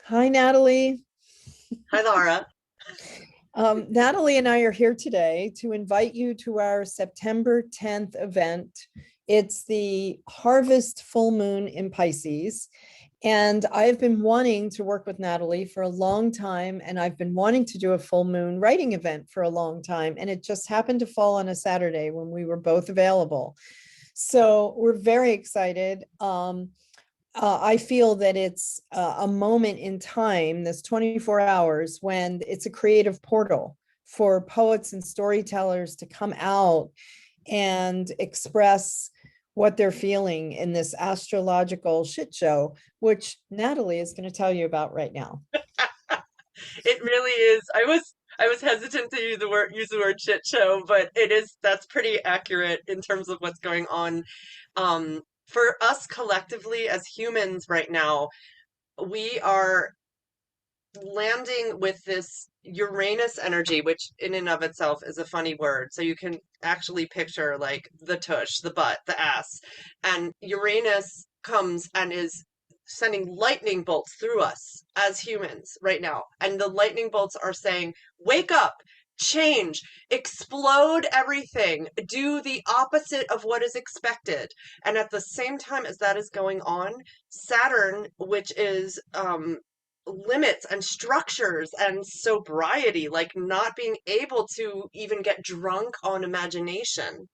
Hi, Natalie. Hi, Laura. Natalie and I are here today to invite you to our September 10th event. It's the Harvest Full Moon in Pisces. And I've been wanting to work with Natalie for a long time, and I've been wanting to do a full moon writing event for a long time. And it just happened to fall on a Saturday when we were both available. So we're very excited. I feel that it's a moment in time, this 24 hours, when it's a creative portal for poets and storytellers to come out and express what they're feeling in this astrological shit show, which Natalie is going to tell you about right now. It really is. I was hesitant to use the word shit show, but that's pretty accurate in terms of what's going on. For us collectively as humans right now, we are landing with this Uranus energy, which in and of itself is a funny word. So you can actually picture like the tush, the butt, the ass. And Uranus comes and is sending lightning bolts through us as humans right now. And the lightning bolts are saying, wake up, change, explode everything, do the opposite of what is expected. And at the same time as that is going on, Saturn, which is limits and structures and sobriety, like not being able to even get drunk on imagination.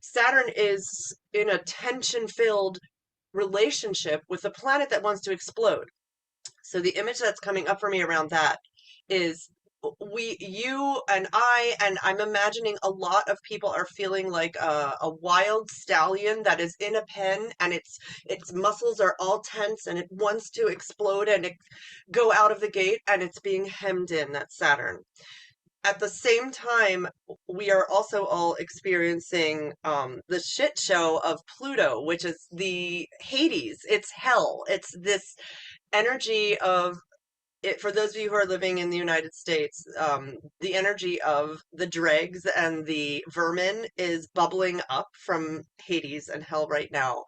Saturn is in a tension filled relationship with a planet that wants to explode. So the image that's coming up for me around that is you and I'm imagining a lot of people are feeling like a wild stallion that is in a pen and its muscles are all tense and it wants to explode and go out of the gate and it's being hemmed in. That's Saturn. At the same time, we are also all experiencing the shit show of Pluto, which is the Hades. It's hell. It's this energy of it. For those of you who are living in the United States, the energy of the dregs and the vermin is bubbling up from Hades and hell right now.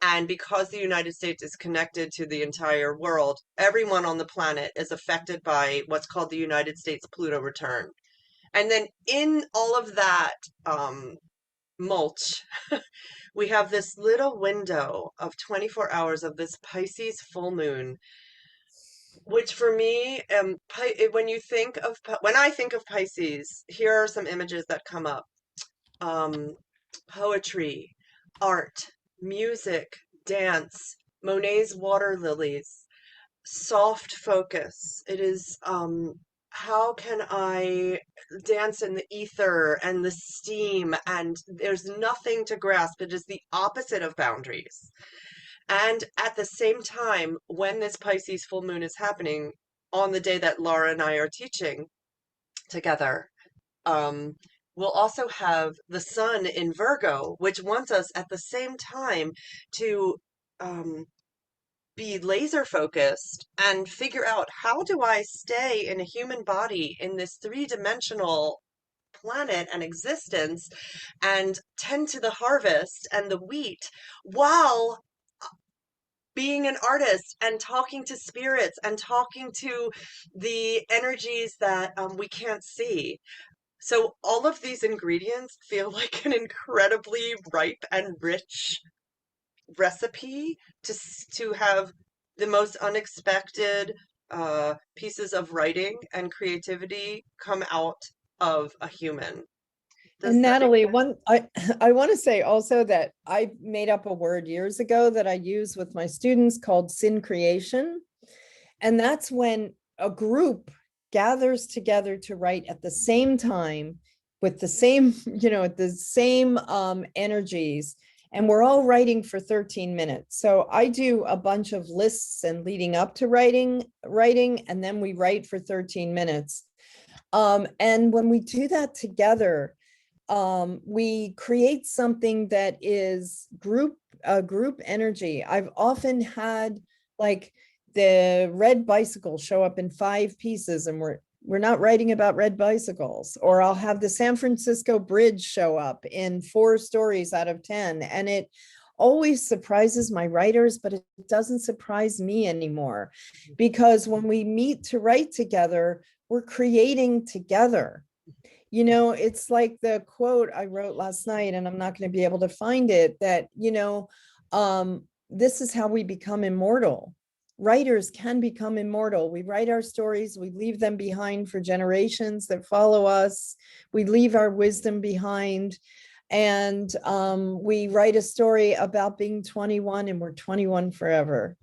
And because the United States is connected to the entire world, everyone on the planet is affected by what's called the United States Pluto return. And then in all of that mulch, we have this little window of 24 hours of this Pisces full moon, which for me, when I think of Pisces, here are some images that come up. Um, Poetry, art, music, dance, Monet's water lilies, soft focus. It is how can I dance in the ether and the steam and there's nothing to grasp. It is the opposite of boundaries. And at the same time, when this Pisces full moon is happening on the day that Laura and I are teaching together, um, we'll also have the sun in Virgo, which wants us at the same time to um, be laser focused and figure out how do I stay in a human body in this three-dimensional planet and existence and tend to the harvest and the wheat while being an artist and talking to spirits and talking to the energies that we can't see. So all of these ingredients feel like an incredibly ripe and rich recipe to have the most unexpected pieces of writing and creativity come out of a human. Does And that make Natalie, sense? I want to say also that I made up a word years ago that I use with my students called sin creation. And that's when a group gathers together to write at the same time with the same, at the same energies. And we're all writing for 13 minutes. So I do a bunch of lists and leading up to writing, and then we write for 13 minutes. And when we do that together, we create something that is group energy. I've often had like the red bicycle show up in 5 pieces, and we're not writing about red bicycles. Or I'll have the San Francisco Bridge show up in 4 stories out of 10, and it always surprises my writers, but it doesn't surprise me anymore, because when we meet to write together, we're creating together. You know, it's like the quote I wrote last night, and I'm not going to be able to find it, that, this is how we become immortal. Writers can become immortal. We write our stories, we leave them behind for generations that follow us. We leave our wisdom behind. And we write a story about being 21, and we're 21 forever.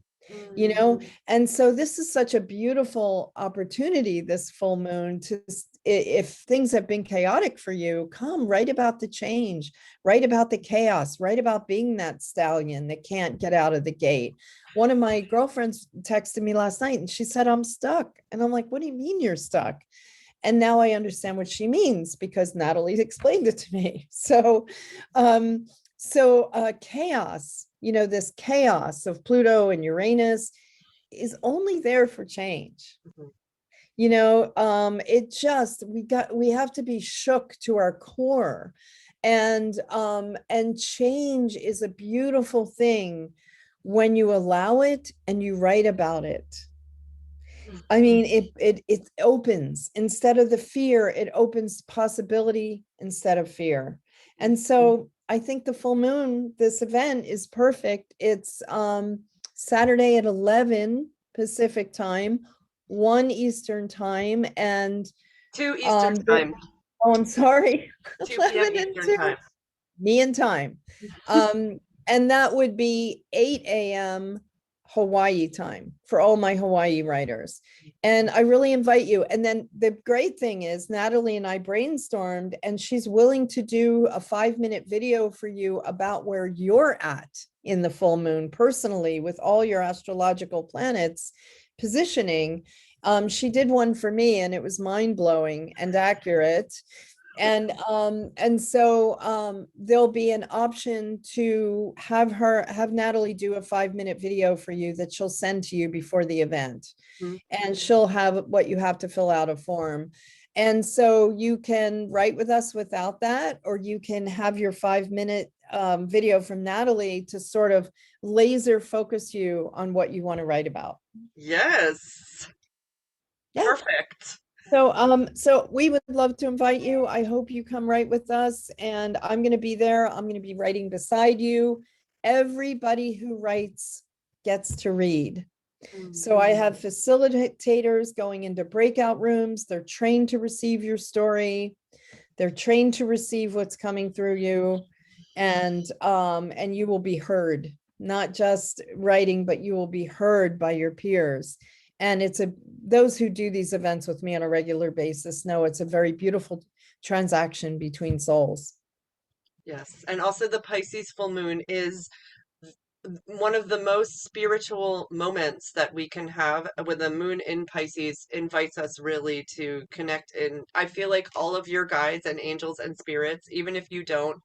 And so this is such a beautiful opportunity, this full moon, to, if things have been chaotic for you, come write about the change, write about the chaos, write about being that stallion that can't get out of the gate. One of my girlfriends texted me last night and she said, I'm stuck. And I'm like, what do you mean you're stuck? And now I understand what she means, because Natalie explained it to me. So chaos, this chaos of Pluto and Uranus is only there for change. It just, we have to be shook to our core. And change is a beautiful thing when you allow it and you write about it. I mean, it opens, instead of the fear, it opens possibility instead of fear. And so I think the full moon, this event, is perfect. It's Saturday at 11 Pacific time, 1 Eastern time, and 2 Eastern time. Oh, I'm sorry. 2 p.m. Eastern time. Me and time. And that would be 8 a.m. Hawaii time for all my Hawaii writers. And I really invite you. And then the great thing is, Natalie and I brainstormed, and she's willing to do a 5-minute video for you about where you're at in the full moon personally, with all your astrological planets positioning. She did one for me, and it was mind-blowing and accurate. And so there'll be an option to have Natalie do a 5-minute video for you that she'll send to you before the event. And she'll have what you have to fill out a form. And so you can write with us without that, or you can have your 5-minute video from Natalie to sort of laser focus you on what you want to write about. Yes. Yeah. Perfect. So we would love to invite you. I hope you come write with us, and I'm going to be there. I'm going to be writing beside you. Everybody who writes gets to read. So I have facilitators going into breakout rooms. They're trained to receive your story. They're trained to receive what's coming through you, and you will be heard, not just writing, but you will be heard by your peers. And those who do these events with me on a regular basis know it's a very beautiful transaction between souls. Yes. And also the Pisces full moon is one of the most spiritual moments that we can have, with the moon in Pisces invites us really to connect in. I feel like all of your guides and angels and spirits, even if you don't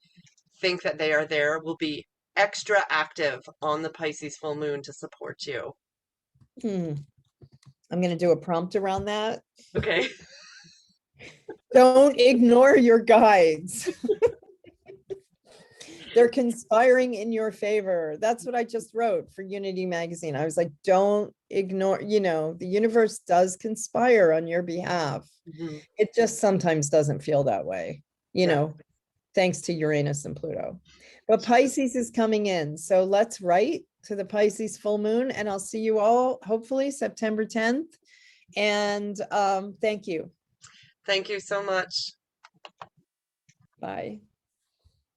think that they are there, will be extra active on the Pisces full moon to support you. I'm going to do a prompt around that. Okay. Don't ignore your guides. They're conspiring in your favor. That's what I just wrote for Unity magazine. I was like, don't ignore, the universe does conspire on your behalf. It just sometimes doesn't feel that way, thanks to Uranus and Pluto. But Pisces is coming in. So let's write to the Pisces full moon, and I'll see you all hopefully September 10th. And thank you. Thank you so much. Bye.